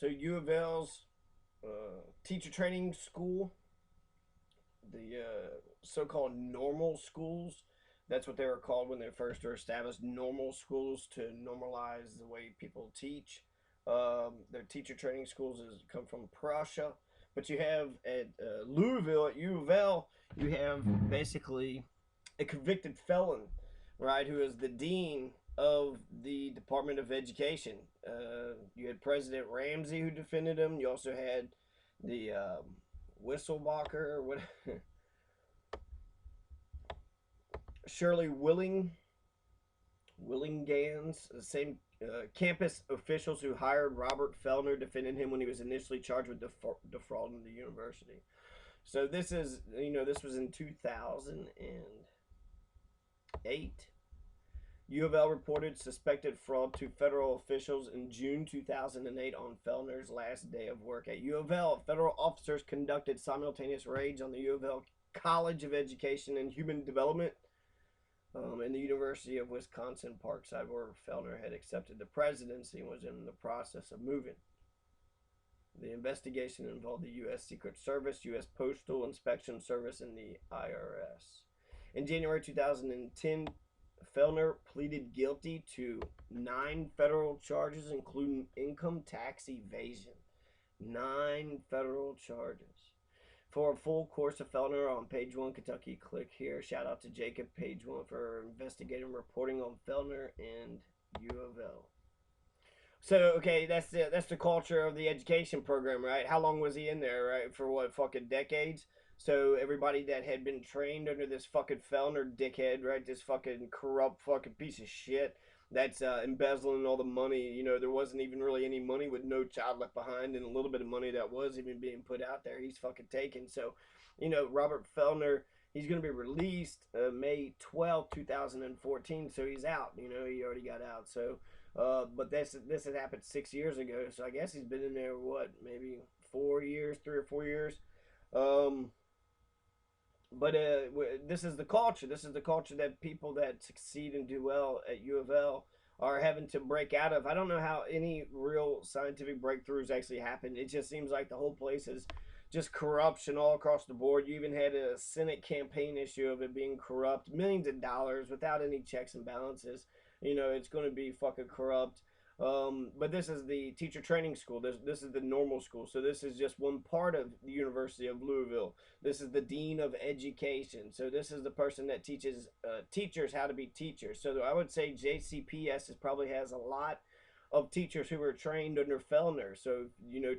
So U of L's teacher training school, the so-called normal schools. That's what they were called when they first were established. Normal schools to normalize the way people teach. Their teacher training schools has come from Prussia, but you have at Louisville at U of L, you have basically a convicted felon, right, who is the dean of the Department of Education. You had President Ramsey who defended him. You also had the Whistleblower, what Shirley Willingans, the same campus officials who hired Robert Fellner defended him when he was initially charged with defrauding the university. So this is, this was in 2008. U of L reported suspected fraud to federal officials in June 2008 on Fellner's last day of work at U of L. Federal officers conducted simultaneous raids on the U of L College of Education and Human Development and the University of Wisconsin Parkside, where Fellner had accepted the presidency and was in the process of moving. The investigation involved the U.S. Secret Service, U.S. Postal Inspection Service, and the IRS. In January 2010, Fellner pleaded guilty to 9 federal charges, including income tax evasion. 9 federal charges. For a full course of Fellner on page 1, Kentucky, click here. Shout out to Jacob, page 1, for investigating reporting on Fellner and U of L. So, okay, that's the culture of the education program, right? How long was he in there, right? For what, fucking decades? So everybody that had been trained under this fucking Fellner dickhead, right? This fucking corrupt fucking piece of shit that's embezzling all the money. There wasn't even really any money with no child left behind, and a little bit of money that was even being put out there, he's fucking taken. So, Robert Fellner, he's going to be released May 12th, 2014. So he's out. He already got out. So, but this had happened 6 years ago. So I guess he's been in there, what, maybe 4 years, 3 or 4 years. But this is the culture. This is the culture that people that succeed and do well at U of L are having to break out of. I don't know how any real scientific breakthroughs actually happen. It just seems like the whole place is just corruption all across the board. You even had a Senate campaign issue of it being corrupt, millions of dollars without any checks and balances. It's going to be fucking corrupt. But this is the teacher training school. This is the normal school. So this is just one part of the University of Louisville. This is the dean of education. So this is the person that teaches teachers how to be teachers. So I would say JCPS probably has a lot of teachers who were trained under Fellner. So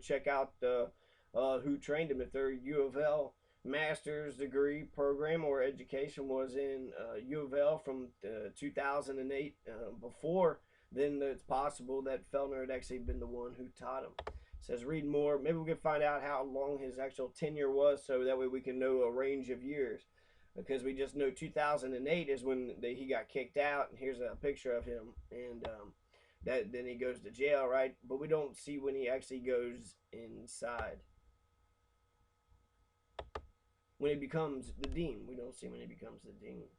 check out who trained them. If their U of L master's degree program or education was in U of L from 2008 before, then it's possible that Fellner had actually been the one who taught him. It says read more. Maybe we can find out how long his actual tenure was, so that way we can know a range of years. Because we just know 2008 is when he got kicked out, and here's a picture of him, and then he goes to jail, right? But we don't see when he actually goes inside. When he becomes the dean, we don't see when he becomes the dean.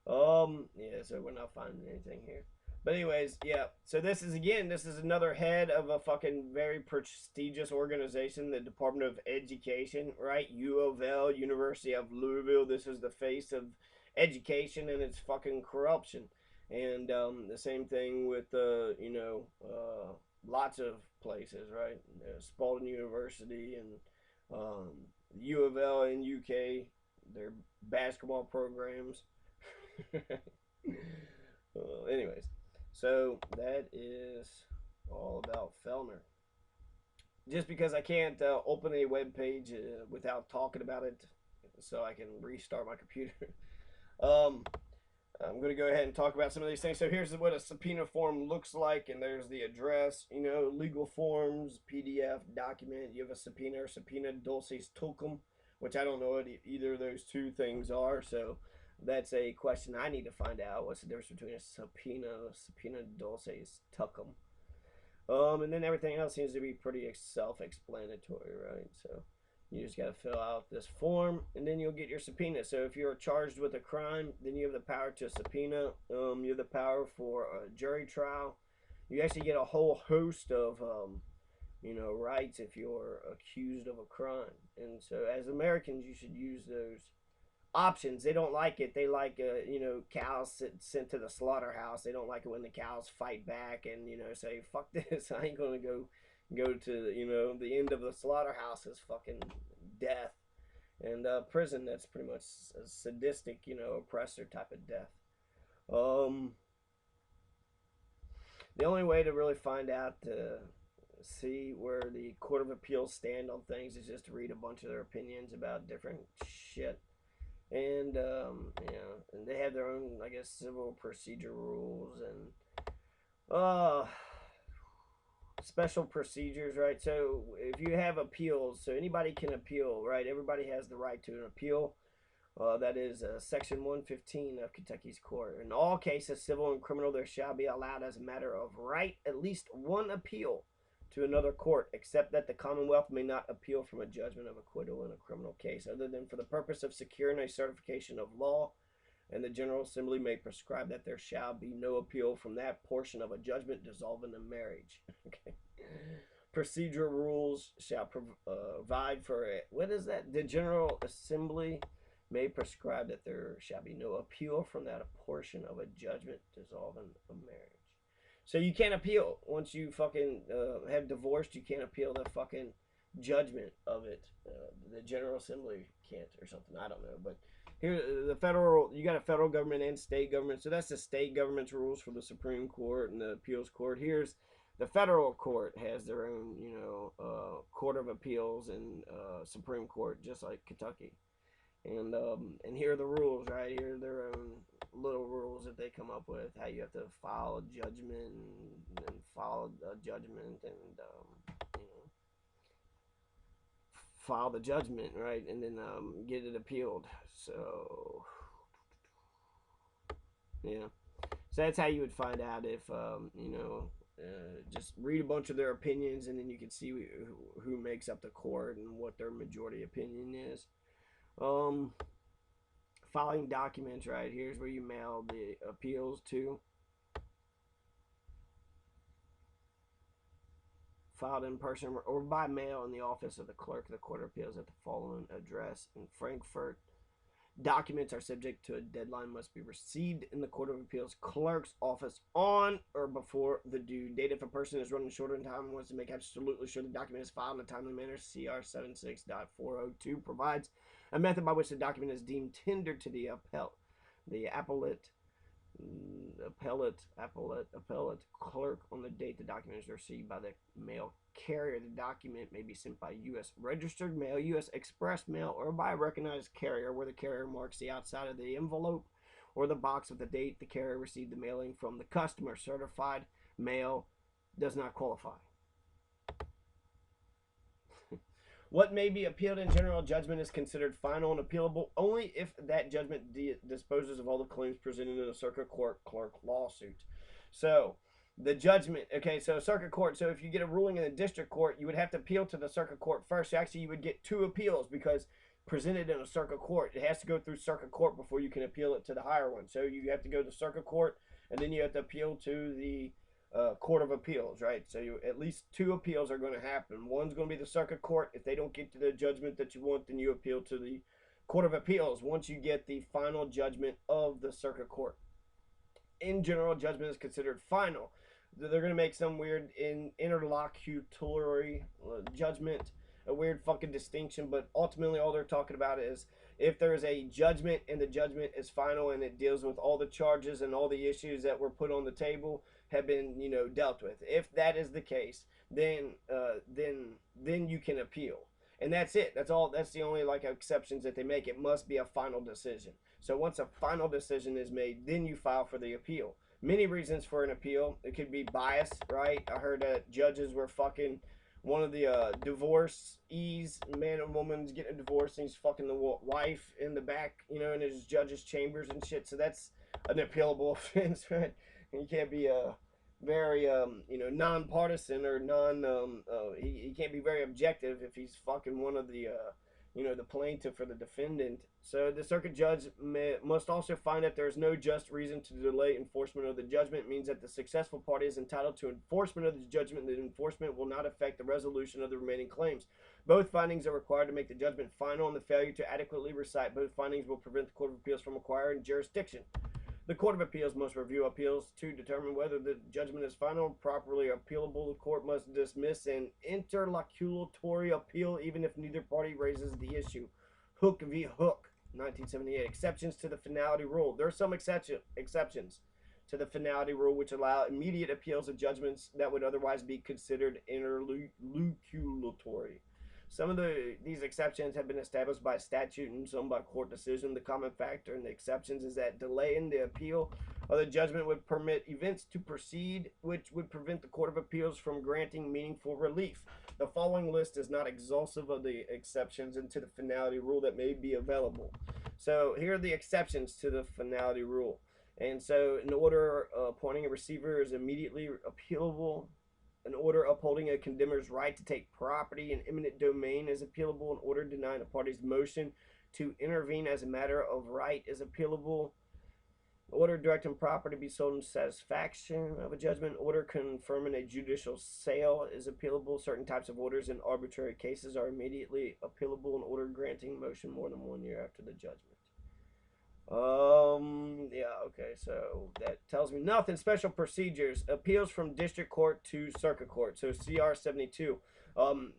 Yeah, so we're not finding anything here. But anyways, yeah. So this is another head of a fucking very prestigious organization, the Department of Education, right? U of L, University of Louisville. This is the face of education and its fucking corruption. And the same thing with lots of places, right? Spalding University and U of L in UK, their basketball programs. Anyways. So that is all about Fellner. Just because I can't open a web page without talking about it, so I can restart my computer. I'm going to go ahead and talk about some of these things. So here's what a subpoena form looks like, and there's the address. Legal forms, PDF, document. You have a subpoena dulcis tecum, which I don't know what either of those two things are. So that's a question I need to find out. What's the difference between a subpoena dulcis tecum? And then everything else seems to be pretty self-explanatory, right? So you just got to fill out this form, and then you'll get your subpoena. So if you're charged with a crime, then you have the power to subpoena. You have the power for a jury trial. You actually get a whole host of rights if you're accused of a crime. And so, as Americans, you should use those options. They don't like it. They like, cows sent to the slaughterhouse. They don't like it when the cows fight back and say, "Fuck this! I ain't gonna go to the end of the slaughterhouse is fucking death and prison." That's pretty much a sadistic, oppressor type of death. Um, the only way to really find out to see where the Court of Appeals stand on things is just to read a bunch of their opinions about different shit. And and they have their own, I guess, civil procedure rules and uh special procedures, right? So if you have appeals, so anybody can appeal, right? Everybody has the right to an appeal. That is Section 115 of Kentucky's court. In all cases, civil and criminal, there shall be allowed as a matter of right at least one appeal to another court, except that the Commonwealth may not appeal from a judgment of acquittal in a criminal case, other than for the purpose of securing a certification of law, and the General Assembly may prescribe that there shall be no appeal from that portion of a judgment dissolving a marriage. Okay. Procedural rules shall provide for it. What is that? The General Assembly may prescribe that there shall be no appeal from that portion of a judgment dissolving a marriage. So you can't appeal once you fucking have divorced. You can't appeal the fucking judgment of it. The General Assembly can't, or something. I don't know, but here the federal, you got a federal government and state government. So that's the state government's rules for the Supreme Court and the appeals court. Here's the federal court has their own, Court of Appeals and Supreme Court, just like Kentucky. And here are the rules, right? Here are their own little rules that they come up with. How you have to file a judgment and file a judgment and file the judgment, right? And then get it appealed. So yeah, so that's how you would find out if just read a bunch of their opinions, and then you can see who makes up the court and what their majority opinion is. Filing documents, right? Here's where you mail the appeals to. Filed in person or by mail in the office of the clerk of the Court of Appeals at the following address in Frankfurt. Documents are subject to a deadline, must be received in the Court of Appeals clerk's office on or before the due date. If a person is running short on time and wants to make absolutely sure the document is filed in a timely manner, CR 76.402 provides a method by which the document is deemed tendered to the appellate clerk on the date the document is received by the mail carrier. The document may be sent by U.S. registered mail, U.S. express mail, or by a recognized carrier, where the carrier marks the outside of the envelope or the box with the date the carrier received the mailing from the customer. Certified mail does not qualify. What may be appealed in general judgment is considered final and appealable only if that judgment disposes of all the claims presented in a circuit court clerk lawsuit. So, the judgment, okay, so circuit court, so if you get a ruling in the district court, you would have to appeal to the circuit court first. Actually, you would get two appeals because presented in a circuit court, it has to go through circuit court before you can appeal it to the higher one. So, you have to go to circuit court, and then you have to appeal to the Court of Appeals, right? So at least two appeals are going to happen. One's going to be the circuit court. If they don't get to the judgment that you want, then you appeal to the Court of Appeals once you get the final judgment of the circuit court. In general, judgment is considered final. They're going to make some weird interlocutory judgment, a weird fucking distinction, but ultimately all they're talking about is if there's a judgment and the judgment is final and it deals with all the charges and all the issues that were put on the table have been, dealt with. If that is the case, then you can appeal. And that's it. That's all. That's the only exceptions that they make. It must be a final decision. So once a final decision is made, then you file for the appeal. Many reasons for an appeal. It could be bias, right? I heard that judges were fucking one of the divorcees, man and woman's getting a divorce, and he's fucking the wife in the back, in his judge's chambers and shit. So that's an appealable offense, right? And you can't be very nonpartisan or he can't be very objective if he's fucking one of the the plaintiff or the defendant. So the circuit judge must also find that there is no just reason to delay enforcement of the judgment. It means that the successful party is entitled to enforcement of the judgment. The enforcement will not affect the resolution of the remaining claims. Both findings are required to make the judgment final, and the failure to adequately recite both findings will prevent the Court of Appeals from acquiring jurisdiction. The Court of Appeals must review appeals to determine whether the judgment is final and properly appealable. The court must dismiss an interlocutory appeal even if neither party raises the issue. Hook v. Hook, 1978. Exceptions to the finality rule. There are some exceptions to the finality rule which allow immediate appeals of judgments that would otherwise be considered interlocutory. Some of these exceptions have been established by statute and some by court decision. The common factor in the exceptions is that delay in the appeal of the judgment would permit events to proceed which would prevent the Court of Appeals from granting meaningful relief. The following list is not exhaustive of the exceptions into the finality rule that may be available. So here are the exceptions to the finality rule. And so an order appointing a receiver is immediately appealable. An order upholding a condemner's right to take property in eminent domain is appealable. An order denying a party's motion to intervene as a matter of right is appealable. An order directing property to be sold in satisfaction of a judgment. An order confirming a judicial sale is appealable. Certain types of orders in arbitrary cases are immediately appealable. An order granting motion more than 1 year after the judgment. Yeah, okay, so that tells me nothing. Special procedures. Appeals from district court to circuit court. So CR 72.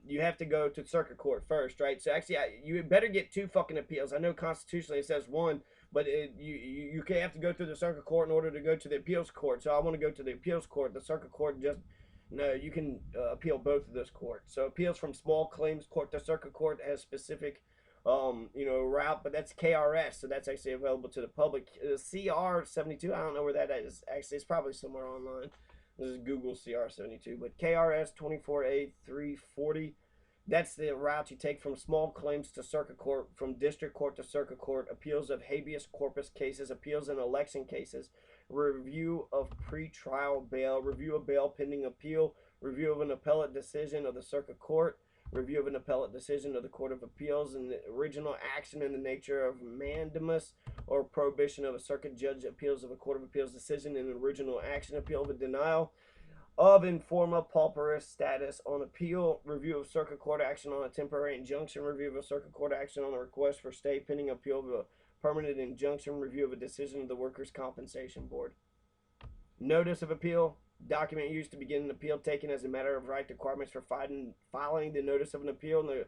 You have to go to circuit court first, right? So actually, you better get 2 fucking appeals. I know constitutionally it says 1, but you have to go through the circuit court in order to go to the appeals court. So I want to go to the appeals court. The circuit court no, you can appeal both of those courts. So appeals from small claims court to circuit court has specific route, but that's KRS, so that's actually available to the public. CR 72, I don't know where that is. Actually, it's probably somewhere online. This is Google CR 72, but KRS 24A 340. That's the route you take from small claims to circuit court, from district court to circuit court. Appeals of habeas corpus cases, appeals in election cases, review of pretrial bail, review of bail pending appeal, review of an appellate decision of the circuit court, review of an appellate decision of the Court of Appeals, and the original action in the nature of mandamus or prohibition of a circuit judge, appeals of a Court of Appeals decision, and original action, appeal of a denial of informa pauperis status on appeal, review of circuit court action on a temporary injunction, review of a circuit court action on a request for stay pending appeal of a permanent injunction, review of a decision of the Workers' Compensation Board. Notice of appeal. Document used to begin an appeal taken as a matter of right. Requirements for filing the notice of an appeal in the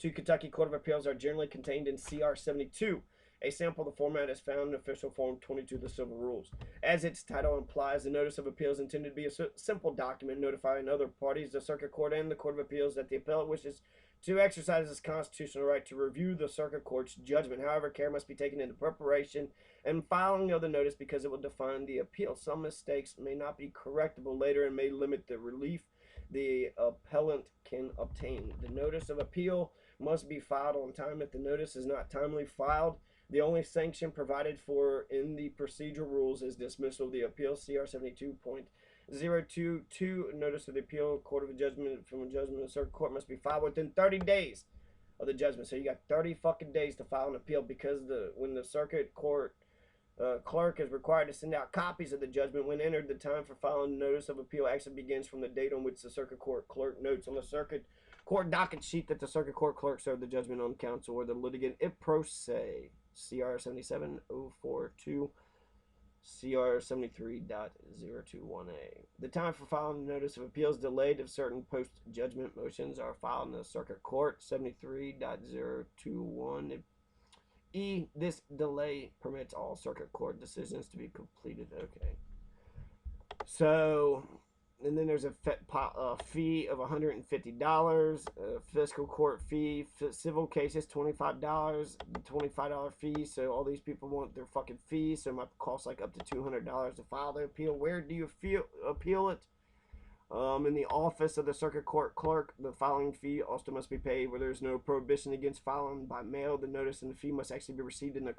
Kentucky Court of Appeals are generally contained in CR 72. A sample of the format is found in Official Form 22 of the Civil Rules. As its title implies, the notice of appeal is intended to be a simple document notifying other parties, the Circuit Court and the Court of Appeals, that the appellant wishes to exercise his constitutional right to review the Circuit Court's judgment. However, care must be taken in the preparation and filing of the notice because it will define the appeal. Some mistakes may not be correctable later and may limit the relief the appellant can obtain. The notice of appeal must be filed on time. If the notice is not timely filed, the only sanction provided for in the procedural rules is dismissal of the appeal. CR 72.022. Notice of the appeal, court of a judgment from a judgment of the circuit court must be filed within 30 days of the judgment. So you got 30 fucking days to file an appeal, because when the circuit court clerk is required to send out copies of the judgment when entered, the time for filing notice of appeal actually begins from the date on which the circuit court clerk notes on the circuit court docket sheet that the circuit court clerk served the judgment on counsel or the litigant if pro se. CR 77042, CR 73.021A. The time for filing the notice of appeal is delayed if certain post-judgment motions are filed in the circuit court. 73.021. This delay permits all circuit court decisions to be completed. Okay. So, and then there's a fee of $150, a fiscal court fee, civil cases $25, $25 fee. So all these people want their fucking fees, so it might cost like up to $200 to file the appeal. Where do you appeal it? In the office of the circuit court clerk, the filing fee also must be paid. Where there's no prohibition against filing by mail, the notice and the fee must actually be received in the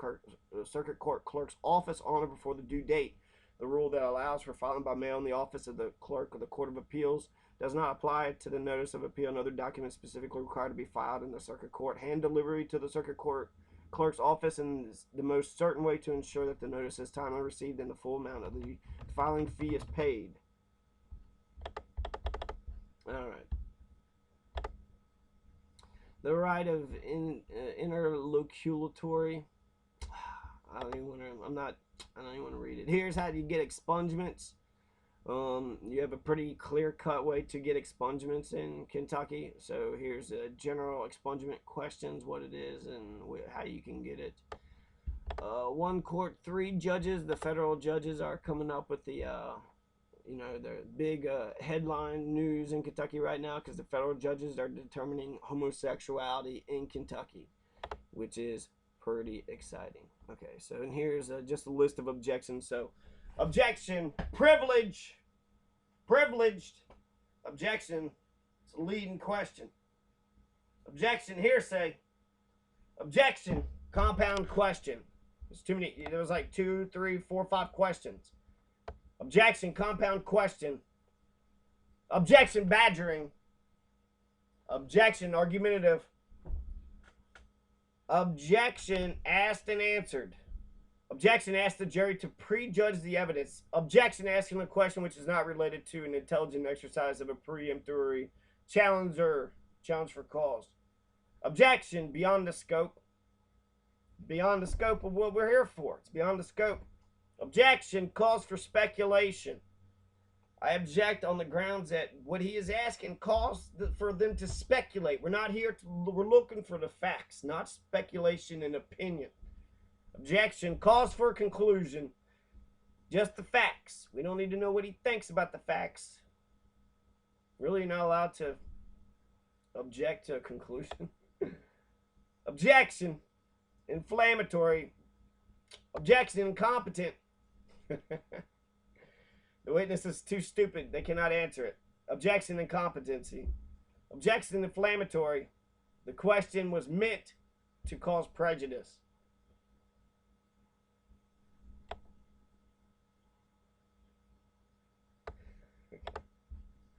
circuit court clerk's office on or before the due date. The rule that allows for filing by mail in the office of the clerk of the Court of Appeals does not apply to the notice of appeal and other documents specifically required to be filed in the circuit court. Hand delivery to the circuit court clerk's office is the most certain way to ensure that the notice is timely received and the full amount of the filing fee is paid. All right. The right of interlocutory. I don't even want to read it. Here's how you get expungements. You have a pretty clear-cut way to get expungements in Kentucky. So here's a general expungement questions, what it is, and how you can get it. One court, 3 judges. The federal judges are coming up with the the big headline news in Kentucky right now, because the federal judges are determining homosexuality in Kentucky, which is pretty exciting. Okay, so and here's just a list of objections. So, objection, privileged, objection, it's a leading question. Objection, hearsay, objection, compound question. There's too many. There was like 2, 3, 4, 5 questions. Objection, compound question. Objection, badgering. Objection, argumentative. Objection, asked and answered. Objection, asked the jury to prejudge the evidence. Objection, asking a question which is not related to an intelligent exercise of a preemptory challenge for cause. Objection, beyond the scope. Beyond the scope of what we're here for. It's beyond the scope. Objection, calls for speculation. I object on the grounds that what he is asking calls for them to speculate. We're not here we're looking for the facts, not speculation and opinion. Objection, calls for a conclusion. Just the facts. We don't need to know what he thinks about the facts. Really, you're not allowed to object to a conclusion. Objection, inflammatory. Objection, incompetent. The witness is too stupid. They cannot answer it. Objection, incompetency. Objection, inflammatory. The question was meant to cause prejudice.